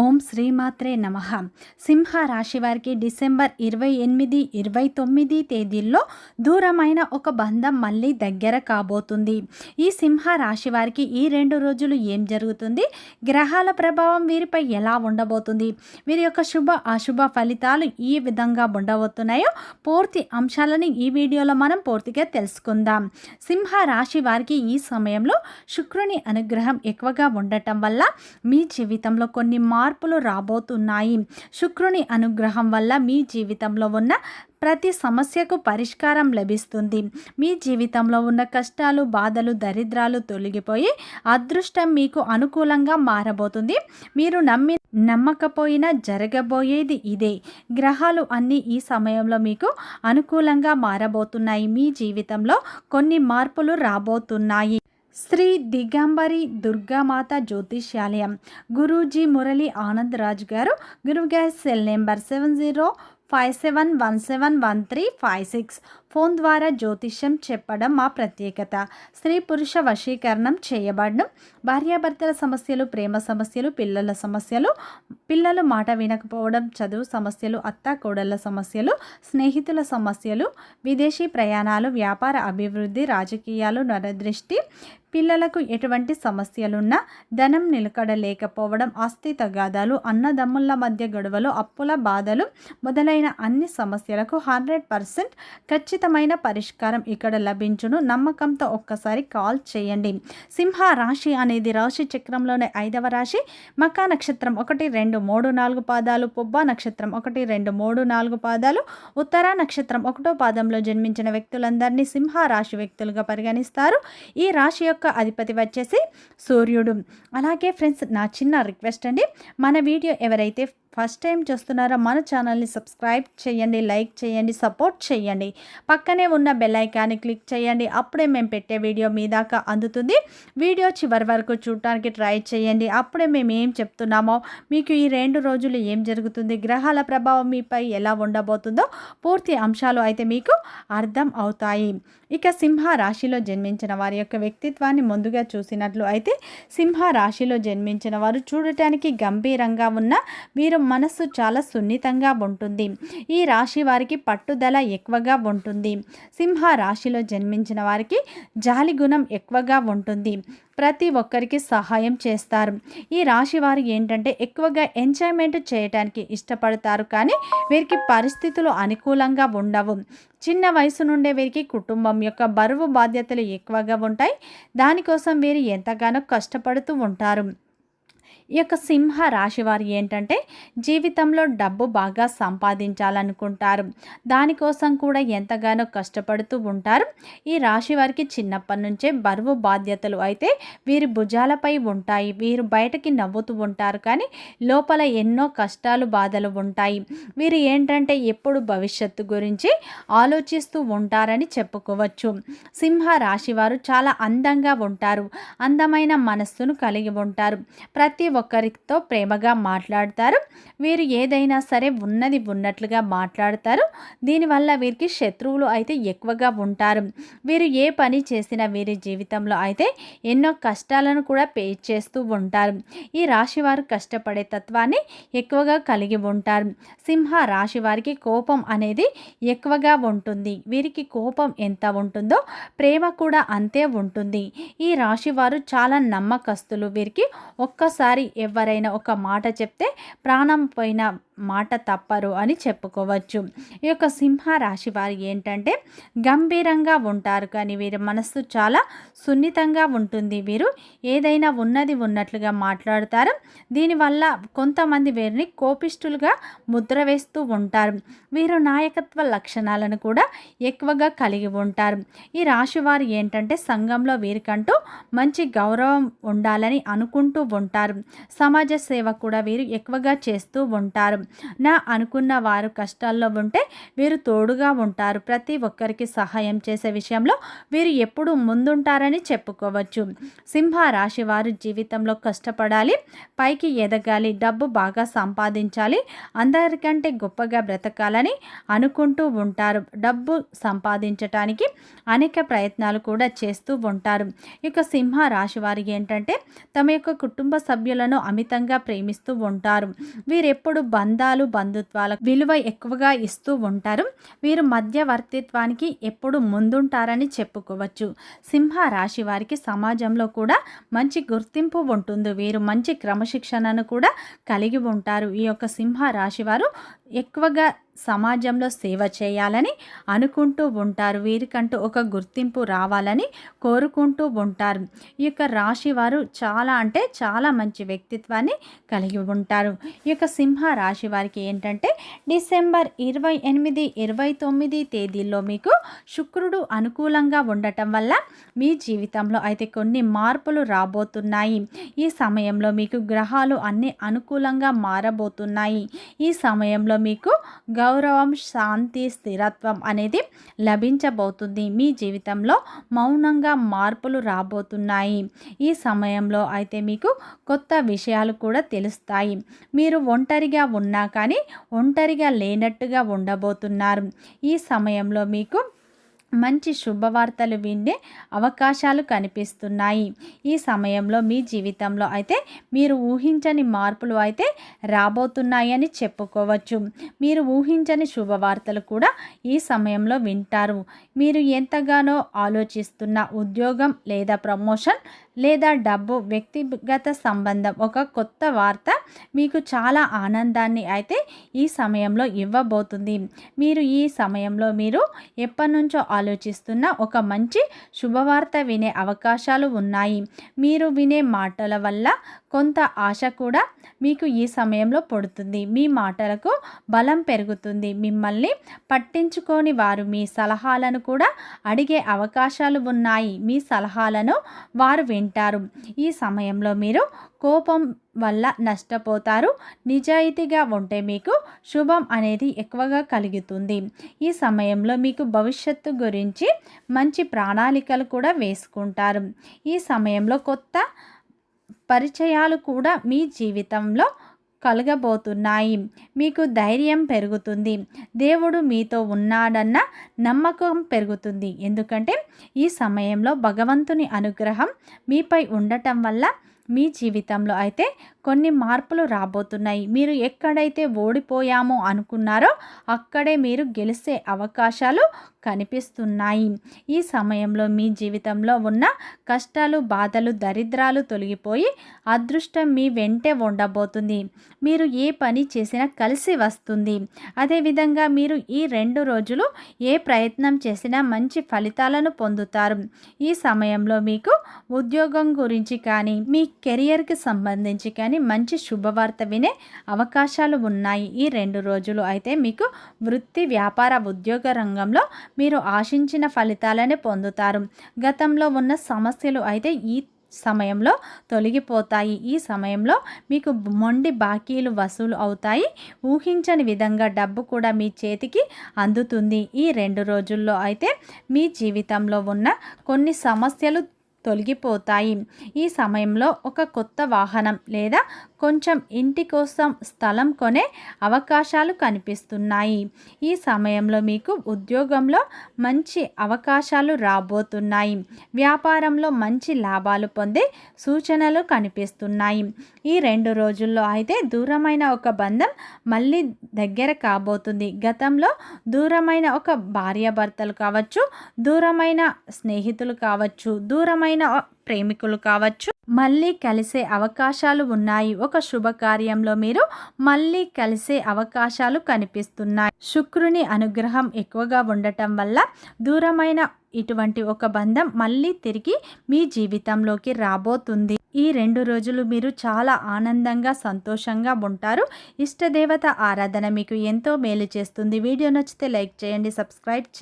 ఓం శ్రీమాత్రే నమః. సింహ రాశి వారికి డిసెంబర్ 28, 29 తేదీల్లో దూరమైన ఒక బంధం మళ్ళీ దగ్గర కాబోతుంది. ఈ సింహ రాశి వారికి ఈ 2 రోజులు ఏం జరుగుతుంది, గ్రహాల ప్రభావం వీరిపై ఎలా ఉండబోతుంది, వీరి యొక్క శుభ అశుభ ఫలితాలు ఈ విధంగా ఉండబోతున్నాయో పూర్తి అంశాలని ఈ వీడియోలో మనం పూర్తిగా తెలుసుకుందాం. సింహ రాశి వారికి ఈ సమయంలో శుక్రుని అనుగ్రహం ఎక్కువగా ఉండటం వల్ల మీ జీవితంలో కొన్ని మార్పులు రాబోతున్నాయి. శుక్రుని అనుగ్రహం వల్ల మీ జీవితంలో ఉన్న ప్రతి సమస్యకు పరిష్కారం లభిస్తుంది. మీ జీవితంలో ఉన్న కష్టాలు, బాధలు, దరిద్రాలు తొలగిపోయి అదృష్టం మీకు అనుకూలంగా మారబోతుంది. మీరు నమ్మకపోయినా జరగబోయేది ఇదే. గ్రహాలు అన్నీ ఈ సమయంలో మీకు అనుకూలంగా మారబోతున్నాయి. మీ జీవితంలో కొన్ని మార్పులు రాబోతున్నాయి. శ్రీ దిగంబరి దుర్గామాత జ్యోతిష్యాలయం, గురూజీ మురళి ఆనంద్ రాజు గారు. గురువుగారి సెల్ నెంబర్ 7057171356. ఫోన్ ద్వారా జ్యోతిష్యం చెప్పడం మా ప్రత్యేకత. స్త్రీ పురుష వశీకరణం చేయబడడం, భార్యాభర్తల సమస్యలు, ప్రేమ సమస్యలు, పిల్లల సమస్యలు, పిల్లలు మాట వినకపోవడం, చదువు సమస్యలు, అత్త కోడళ్ళ సమస్యలు, స్నేహితుల సమస్యలు, విదేశీ ప్రయాణాలు, వ్యాపార అభివృద్ధి, రాజకీయాలు, నరదృష్టి, పిల్లలకు ఎటువంటి సమస్యలున్నా, ధనం నిలకడ లేకపోవడం, ఆస్తి తగాదాలు, అన్నదమ్ముల మధ్య గొడవలు, అప్పుల బాధలు మొదలైన అన్ని సమస్యలకు 100% ఖచ్చితమైన పరిష్కారం ఇక్కడ లభించును. నమ్మకంతో ఒక్కసారి కాల్ చేయండి. సింహ రాశి అనేది రాశి చక్రంలోని 5వ రాశి. మకా నక్షత్రం 1, 2, 3, 4 పాదాలు, పుబ్బ నక్షత్రం 1, 2, 3, 4 పాదాలు, ఉత్తర నక్షత్రం 1వ పాదంలో జన్మించిన వ్యక్తులందరినీ సింహ రాశి వ్యక్తులుగా పరిగణిస్తారు. ఈ రాశి యొక్క అధిపతి వచ్చేసి సూర్యుడు. అలాగే ఫ్రెండ్స్, నా చిన్న రిక్వెస్ట్ అండి, మన వీడియో ఎవరైతే ఫస్ట్ టైం చూస్తున్నారో మన ఛానల్ని సబ్స్క్రైబ్ చేయండి, లైక్ చేయండి, సపోర్ట్ చేయండి. పక్కనే ఉన్న బెల్ ఐకాన్ని క్లిక్ చేయండి. అప్పుడే మేము పెట్టే వీడియో మీ దాకా అందుతుంది. వీడియో చివరి వరకు చూడటానికి ట్రై చేయండి. అప్పుడే మేము ఏం చెప్తున్నామో, మీకు ఈ 2 రోజులు ఏం జరుగుతుంది, గ్రహాల ప్రభావం మీపై ఎలా ఉండబోతుందో పూర్తి అంశాలు అయితే మీకు అర్థం అవుతాయి. ఇక సింహ రాశిలో జన్మించిన వారి యొక్క వ్యక్తిత్వాన్ని ముందుగా చూసినట్లు అయితే, సింహ రాశిలో జన్మించిన వారు చూడటానికి గంభీరంగా ఉన్న వీరు మనస్సు చాలా సున్నితంగా ఉంటుంది. ఈ రాశి వారికి పట్టుదల ఎక్కువగా ఉంటుంది. సింహ రాశిలో జన్మించిన వారికి జాలి గుణం ఎక్కువగా ఉంటుంది. ప్రతి ఒక్కరికి సహాయం చేస్తారు. ఈ రాశి వారు ఏంటంటే ఎక్కువగా ఎంజాయ్మెంట్ చేయడానికి ఇష్టపడతారు, కానీ వీరికి పరిస్థితులు అనుకూలంగా ఉండవు. చిన్న వయసు నుండే వీరికి కుటుంబం యొక్క బరువు బాధ్యతలు ఎక్కువగా ఉంటాయి. దానికోసం వీరు ఎంతగానో కష్టపడుతూ ఉంటారు. ఈ యొక్క సింహ రాశి వారు ఏంటంటే జీవితంలో డబ్బు బాగా సంపాదించాలనుకుంటారు. దానికోసం కూడా ఎంతగానో కష్టపడుతూ ఉంటారు. ఈ రాశి వారికి చిన్నప్పటి నుంచే బరువు బాధ్యతలు అయితే వీరి భుజాలపై ఉంటాయి. వీరు బయటకి నవ్వుతూ ఉంటారు, కానీ లోపల ఎన్నో కష్టాలు, బాధలు ఉంటాయి. వీరు ఏంటంటే ఎప్పుడు భవిష్యత్తు గురించి ఆలోచిస్తూ ఉంటారని చెప్పుకోవచ్చు. సింహ రాశి వారు చాలా అందంగా ఉంటారు. అందమైన మనస్సును కలిగి ఉంటారు. ప్రతి ఒక్కరితో ప్రేమగా మాట్లాడతారు. వీరు ఏదైనా సరే ఉన్నది ఉన్నట్లుగా మాట్లాడతారు. దీనివల్ల వీరికి శత్రువులు అయితే ఎక్కువగా ఉంటారు. వీరు ఏ పని చేసినా వీరి జీవితంలో అయితే ఎన్నో కష్టాలను కూడా ఫేస్ చేస్తూ ఉంటారు. ఈ రాశి వారు కష్టపడే తత్వాన్ని ఎక్కువగా కలిగి ఉంటారు. సింహ రాశి వారికి కోపం అనేది ఎక్కువగా ఉంటుంది. వీరికి కోపం ఎంత ఉంటుందో ప్రేమ కూడా అంతే ఉంటుంది. ఈ రాశి వారు చాలా నమ్మకస్తులు. వీరికి ఒక్కసారి ఎవరైనా ఒక మాట చెప్తే ప్రాణం పోయిన మాట తప్పరు అని చెప్పుకోవచ్చు. ఈ యొక్క సింహ రాశి వారు ఏంటంటే గంభీరంగా ఉంటారు, కానీ వీరి మనస్సు చాలా సున్నితంగా ఉంటుంది. వీరు ఏదైనా ఉన్నది ఉన్నట్లుగా మాట్లాడతారు. దీనివల్ల కొంతమంది వీరిని కోపిష్ఠులుగా ముద్ర వేస్తూ ఉంటారు. వీరు నాయకత్వ లక్షణాలను కూడా ఎక్కువగా కలిగి ఉంటారు. ఈ రాశి వారు ఏంటంటే సంఘంలో వీరికంటూ మంచి గౌరవం ఉండాలని అనుకుంటూ ఉంటారు. సమాజ సేవ కూడా వీరు ఎక్కువగా చేస్తూ ఉంటారు. నా అనుకున్న వారు కష్టాల్లో ఉంటే వీరు తోడుగా ఉంటారు. ప్రతి ఒక్కరికి సహాయం చేసే విషయంలో వీరు ఎప్పుడూ ముందుంటారని చెప్పుకోవచ్చు. సింహ రాశి వారు జీవితంలో కష్టపడాలి, పైకి ఎదగాలి, డబ్బు బాగా సంపాదించాలి, అందరికంటే గొప్పగా బ్రతకాలని అనుకుంటూ ఉంటారు. డబ్బు సంపాదించటానికి అనేక ప్రయత్నాలు కూడా చేస్తూ ఉంటారు. ఇక సింహ రాశి వారికి ఏంటంటే తమ యొక్క కుటుంబ సభ్యుల వ్యక్తులను అమితంగా ప్రేమిస్తూ ఉంటారు. వీరెప్పుడు బంధాలు బంధుత్వాలకు విలువ ఎక్కువగా ఇస్తూ ఉంటారు. వీరు మధ్యవర్తిత్వానికి ఎప్పుడు ముందుంటారని చెప్పుకోవచ్చు. సింహ రాశి వారికి సమాజంలో కూడా మంచి గుర్తింపు ఉంటుంది. వీరు మంచి క్రమశిక్షణను కూడా కలిగి ఉంటారు. ఈ యొక్క సింహ రాశి వారు ఎక్కువగా సమాజంలో సేవ చేయాలని అనుకుంటూ ఉంటారు. వీరికంటూ ఒక గుర్తింపు రావాలని కోరుకుంటూ ఉంటారు. ఈ యొక్క రాశి వారు చాలా అంటే చాలా మంచి వ్యక్తిత్వాన్ని కలిగి ఉంటారు. ఈ యొక్క సింహ రాశి వారికి ఏంటంటే డిసెంబర్ 28, 29 తేదీల్లో మీకు శుక్రుడు అనుకూలంగా ఉండటం వల్ల మీ జీవితంలో అయితే కొన్ని మార్పులు రాబోతున్నాయి. ఈ సమయంలో మీకు గ్రహాలు అన్ని అనుకూలంగా మారబోతున్నాయి. ఈ సమయంలో మీకు గౌరవం, శాంతి, స్థిరత్వం అనేది లభించబోతుంది. మీ జీవితంలో మౌనంగా మార్పులు రాబోతున్నాయి. ఈ సమయంలో అయితే మీకు కొత్త విషయాలు కూడా తెలుస్తాయి. మీరు ఒంటరిగా ఉన్నా కానీ ఒంటరిగా లేనట్టుగా ఉండబోతున్నారు. ఈ సమయంలో మీకు మంచి శుభవార్తలు వినే అవకాశాలు కనిపిస్తున్నాయి. ఈ సమయంలో మీ జీవితంలో అయితే మీరు ఊహించని మార్పులు అయితే రాబోతున్నాయని చెప్పుకోవచ్చు. మీరు ఊహించని శుభవార్తలు కూడా ఈ సమయంలో వింటారు. మీరు ఎంతగానో ఆలోచిస్తున్న ఉద్యోగం లేదా ప్రమోషన్ లేదా డబ్బు, వ్యక్తిగత సంబంధం, ఒక కొత్త వార్త మీకు చాలా ఆనందాన్ని అయితే ఈ సమయంలో ఇవ్వబోతుంది. మీరు ఈ సమయంలో మీరు ఎప్పటి నుంచో ఆలోచిస్తున్న ఒక మంచి శుభవార్త వినే అవకాశాలు ఉన్నాయి. మీరు వినే మాటల వల్ల కొంత ఆశ కూడా మీకు ఈ సమయంలో పడుతుంది. మీ మాటలకు బలం పెరుగుతుంది. మిమ్మల్ని పట్టించుకొని వారు మీ సలహాలను కూడా అడిగే అవకాశాలు ఉన్నాయి. మీ సలహాలను వారు వింటారు. ఈ సమయంలో మీరు కోపం వల్ల నష్టపోతారు. నిజాయితీగా ఉంటే మీకు శుభం అనేది ఎక్కువగా కలుగుతుంది. ఈ సమయంలో మీకు భవిష్యత్తు గురించి మంచి ప్రణాళికలు కూడా వేసుకుంటారు. ఈ సమయంలో కొత్త పరిచయాలు కూడా మీ జీవితంలో కలగబోతున్నాయి. మీకు ధైర్యం పెరుగుతుంది. దేవుడు మీతో ఉన్నాడన్న నమ్మకం పెరుగుతుంది. ఎందుకంటే ఈ సమయంలో భగవంతుని అనుగ్రహం మీపై ఉండటం వల్ల మీ జీవితంలో అయితే కొన్ని మార్పులు రాబోతున్నాయి. మీరు ఎక్కడైతే ఓడిపోయామో అనుకున్నారో అక్కడే మీరు గెలిచే అవకాశాలు కనిపిస్తున్నాయి. ఈ సమయంలో మీ జీవితంలో ఉన్న కష్టాలు, బాధలు, దరిద్రాలు తొలగిపోయి అదృష్టం మీ వెంటే ఉండబోతుంది. మీరు ఏ పని చేసినా కలిసి వస్తుంది. అదేవిధంగా మీరు ఈ 2 రోజులు ఏ ప్రయత్నం చేసినా మంచి ఫలితాలను పొందుతారు. ఈ సమయంలో మీకు ఉద్యోగం గురించి కానీ మీ కెరియర్కి సంబంధించి కానీ మంచి శుభవార్త వినే అవకాశాలు ఉన్నాయి. ఈ 2 రోజులు అయితే మీకు వృత్తి, వ్యాపార, ఉద్యోగ రంగంలో మీరు ఆశించిన ఫలితాలనే పొందుతారు. గతంలో ఉన్న సమస్యలు అయితే ఈ సమయంలో తొలగిపోతాయి. ఈ సమయంలో మీకు మొండి బాకీలు వసూలు అవుతాయి. ఊహించని విధంగా డబ్బు కూడా మీ చేతికి అందుతుంది. ఈ 2 రోజుల్లో అయితే మీ జీవితంలో ఉన్న కొన్ని సమస్యలు తొలగిపోతాయి. ఈ సమయంలో ఒక కొత్త వాహనం లేదా కొంచెం ఇంటి కోసం స్థలం కొనే అవకాశాలు కనిపిస్తున్నాయి. ఈ సమయంలో మీకు ఉద్యోగంలో మంచి అవకాశాలు రాబోతున్నాయి. వ్యాపారంలో మంచి లాభాలు పొందే సూచనలు కనిపిస్తున్నాయి. ఈ 2 రోజుల్లో అయితే దూరమైన ఒక బంధం మళ్ళీ దగ్గర కాబోతుంది. గతంలో దూరమైన ఒక భార్యాభర్తలు కావచ్చు, దూరమైన స్నేహితులు కావచ్చు, దూరమైన ప్రేమికులు కావచ్చు, మళ్ళీ కలిసే అవకాశాలు ఉన్నాయి. ఒక శుభకార్యంలో మీరు మళ్ళీ కలిసే అవకాశాలు కనిపిస్తున్నాయి. శుక్రుని అనుగ్రహం ఎక్కువగా ఉండటం వల్ల దూరమైన ఇటువంటి ఒక బంధం మళ్ళీ తిరిగి మీ జీవితంలోకి రాబోతుంది. ఈ 2 రోజులు మీరు చాలా ఆనందంగా, సంతోషంగా ఉంటారు. ఇష్టదేవత ఆరాధన మీకు ఎంతో మేలు చేస్తుంది. వీడియో నచ్చితే లైక్ చేయండి, సబ్స్క్రైబ్ చేయండి.